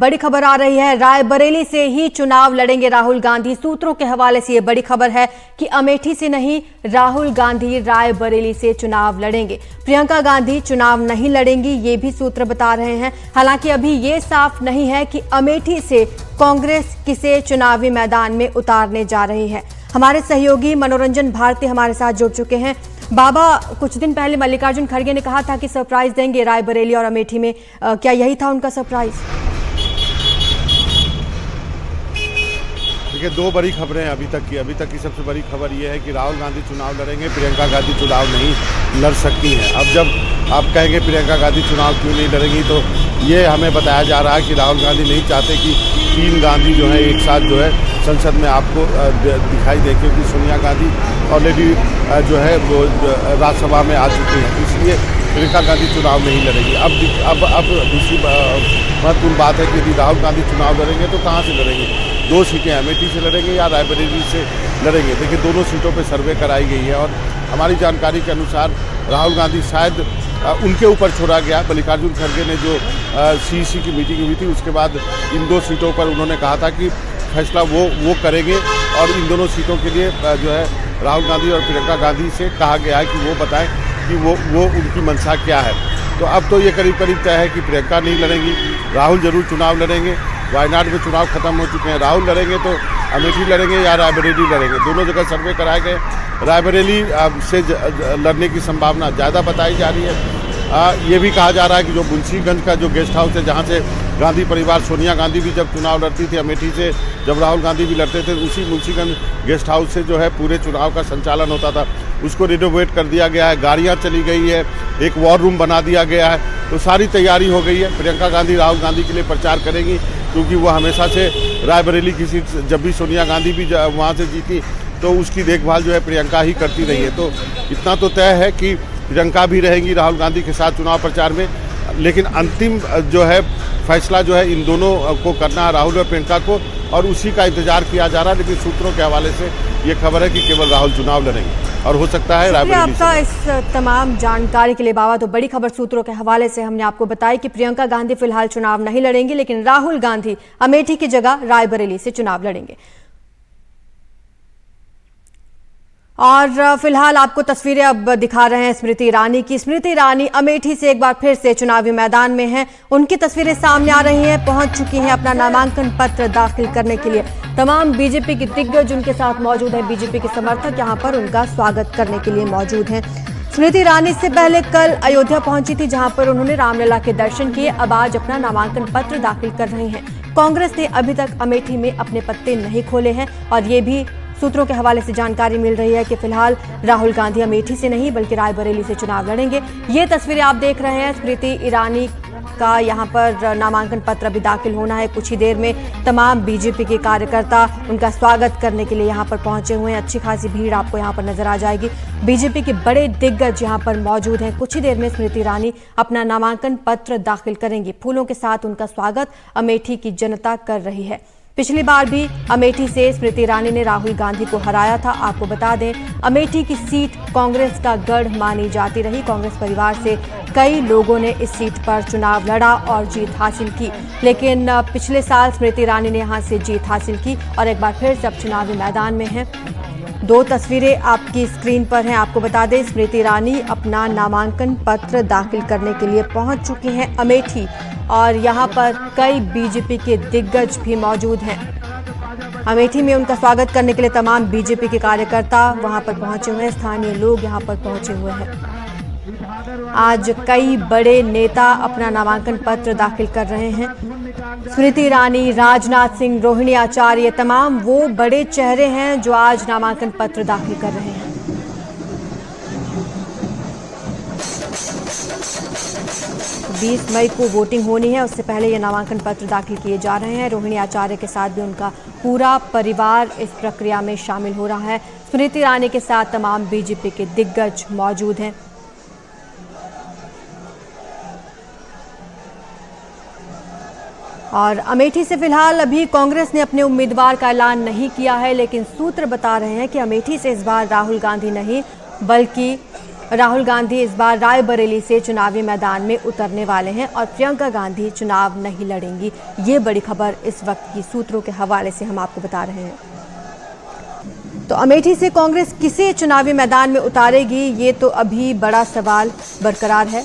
बड़ी खबर आ रही है, रायबरेली से ही चुनाव लड़ेंगे राहुल गांधी। सूत्रों के हवाले से ये बड़ी खबर है कि अमेठी से नहीं, राहुल गांधी रायबरेली से चुनाव लड़ेंगे। प्रियंका गांधी चुनाव नहीं लड़ेंगी, ये भी सूत्र बता रहे हैं। हालांकि अभी ये साफ नहीं है कि अमेठी से कांग्रेस किसे चुनावी मैदान में उतारने जा रही है। हमारे सहयोगी मनोरंजन भारती हमारे साथ जुड़ चुके हैं। बाबा, कुछ दिन पहले मल्लिकार्जुन खड़गे ने कहा था कि सरप्राइज देंगे रायबरेली और अमेठी में, क्या यही था उनका सरप्राइज? देखिए, दो बड़ी खबरें अभी तक की सबसे बड़ी खबर यह है कि राहुल गांधी चुनाव लड़ेंगे, प्रियंका गांधी चुनाव नहीं लड़ सकती हैं। अब जब आप कहेंगे प्रियंका गांधी चुनाव क्यों नहीं लड़ेंगी, तो ये हमें बताया जा रहा है कि राहुल गांधी नहीं चाहते कि तीन गांधी जो है एक साथ जो है संसद में आपको दिखाई दे, क्योंकि सोनिया गांधी ऑलरेडी जो है वो राज्यसभा में आ चुकी हैं, इसलिए प्रियंका गांधी चुनाव नहीं लड़ेगी। अब दूसरी महत्वपूर्ण बात है कि यदि राहुल गांधी चुनाव लड़ेंगे तो कहाँ से लड़ेंगे? दो सीटें अमेठी से लड़ेंगे या रायबरेली से लड़ेंगे? देखिए, दोनों सीटों पर सर्वे कराई गई है और हमारी जानकारी के अनुसार राहुल गांधी शायद उनके ऊपर छोड़ा गया। मल्लिकार्जुन खड़गे ने जो सीईसी की मीटिंग हुई थी उसके बाद इन दो सीटों पर उन्होंने कहा था कि फैसला वो करेंगे और इन दोनों सीटों के लिए जो है राहुल गांधी और प्रियंका गांधी से कहा गया है कि वो बताएं कि वो उनकी मंशा क्या है। तो अब तो ये करीब तय है कि प्रियंका नहीं लड़ेंगी, राहुल जरूर चुनाव लड़ेंगे। वायनाड में चुनाव खत्म हो चुके हैं, राहुल लड़ेंगे तो अमेठी लड़ेंगे या रायबरेली लड़ेंगे। दोनों जगह सर्वे कराए गए, रायबरेली से लड़ने की संभावना ज़्यादा बताई जा रही है। ये भी कहा जा रहा है कि जो मुंशीगंज का जो गेस्ट हाउस है, जहाँ से गांधी परिवार, सोनिया गांधी भी जब चुनाव लड़ती थी अमेठी से, जब राहुल गांधी भी लड़ते थे, उसी मुंशीगंज गेस्ट हाउस से जो है पूरे चुनाव का संचालन होता था, उसको रिनोवेट कर दिया गया है, गाड़ियाँ चली गई है, एक वॉर रूम बना दिया गया है। तो सारी तैयारी हो गई है। प्रियंका गांधी राहुल गांधी के लिए प्रचार करेंगी, क्योंकि वो हमेशा से रायबरेली की सीट, जब भी सोनिया गांधी भी वहाँ से जीती तो उसकी देखभाल जो है प्रियंका ही करती रही है। तो इतना तो तय है कि प्रियंका भी रहेंगी राहुल गांधी के साथ चुनाव प्रचार में, लेकिन अंतिम जो है फैसला जो है इन दोनों को करना है, राहुल और प्रियंका को, और उसी का इंतजार किया जा रहा है। लेकिन सूत्रों के हवाले से ये खबर है कि केवल राहुल चुनाव लड़ेंगे और हो सकता है रायबरेली से। आपका इस तमाम जानकारी के लिए बाबा। तो बड़ी खबर सूत्रों के हवाले से हमने आपको बताई कि प्रियंका गांधी फिलहाल चुनाव नहीं लड़ेंगी, लेकिन राहुल गांधी अमेठी की जगह रायबरेली से चुनाव लड़ेंगे। और फिलहाल आपको तस्वीरें अब दिखा रहे हैं स्मृति ईरानी की। स्मृति ईरानी अमेठी से एक बार फिर से चुनावी मैदान में हैं। उनकी तस्वीरें सामने आ रही हैं, पहुंच चुकी हैं अपना नामांकन पत्र दाखिल करने के लिए। तमाम बीजेपी के दिग्गज उनके साथ मौजूद हैं, बीजेपी के समर्थक यहां पर उनका स्वागत करने के लिए मौजूद हैं। स्मृति ईरानी इससे पहले कल अयोध्या पहुंची थी, जहां पर उन्होंने रामलला के दर्शन किए। अब आज अपना नामांकन पत्र दाखिल कर रहे हैं। कांग्रेस ने अभी तक अमेठी में अपने पत्ते नहीं खोले हैं और ये भी सूत्रों के हवाले से जानकारी मिल रही है कि फिलहाल राहुल गांधी अमेठी से नहीं बल्कि रायबरेली से चुनाव लड़ेंगे। ये तस्वीरें आप देख रहे हैं, स्मृति ईरानी का यहाँ पर नामांकन पत्र भी दाखिल होना है कुछ ही देर में। तमाम बीजेपी के कार्यकर्ता उनका स्वागत करने के लिए यहाँ पर पहुंचे हुए हैं। अच्छी खासी भीड़ आपको यहाँ पर नजर आ जाएगी। बीजेपी के बड़े दिग्गज यहाँ पर मौजूद हैं। कुछ ही देर में स्मृति ईरानी अपना नामांकन पत्र दाखिल करेंगी। फूलों के साथ उनका स्वागत अमेठी की जनता कर रही है। पिछली बार भी अमेठी से स्मृति ईरानी ने राहुल गांधी को हराया था। आपको बता दें, अमेठी की सीट कांग्रेस का गढ़ मानी जाती रही। कांग्रेस परिवार से कई लोगों ने इस सीट पर चुनाव लड़ा और जीत हासिल की, लेकिन पिछले साल स्मृति ईरानी ने यहां से जीत हासिल की और एक बार फिर से अब चुनावी मैदान में हैं। दो तस्वीरें आपकी स्क्रीन पर हैं। आपको बता दें, स्मृति ईरानी अपना नामांकन पत्र दाखिल करने के लिए पहुंच चुकी हैं अमेठी और यहां पर कई बीजेपी के दिग्गज भी मौजूद हैं। अमेठी में उनका स्वागत करने के लिए तमाम बीजेपी के कार्यकर्ता वहां पर पहुंचे हुए हैं, स्थानीय लोग यहां पर पहुंचे हुए हैं। आज कई बड़े नेता अपना नामांकन पत्र दाखिल कर रहे हैं। स्मृति ईरानी, राजनाथ सिंह, रोहिणी आचार्य, तमाम वो बड़े चेहरे हैं जो आज नामांकन पत्र दाखिल कर रहे हैं। 20 मई को वोटिंग होनी है, उससे पहले ये नामांकन पत्र दाखिल किए जा रहे हैं। रोहिणी आचार्य के साथ भी उनका पूरा परिवार इस प्रक्रिया में शामिल हो रहा है। स्मृति ईरानी के साथ तमाम बीजेपी के दिग्गज मौजूद हैं। और अमेठी से फिलहाल अभी कांग्रेस ने अपने उम्मीदवार का ऐलान नहीं किया है, लेकिन सूत्र बता रहे हैं कि अमेठी से इस बार राहुल गांधी नहीं बल्कि राहुल गांधी इस बार रायबरेली से चुनावी मैदान में उतरने वाले हैं और प्रियंका गांधी चुनाव नहीं लड़ेंगी। ये बड़ी खबर इस वक्त की सूत्रों के हवाले से हम आपको बता रहे हैं। तो अमेठी से कांग्रेस किसे चुनावी मैदान में उतारेगी, ये तो अभी बड़ा सवाल बरकरार है।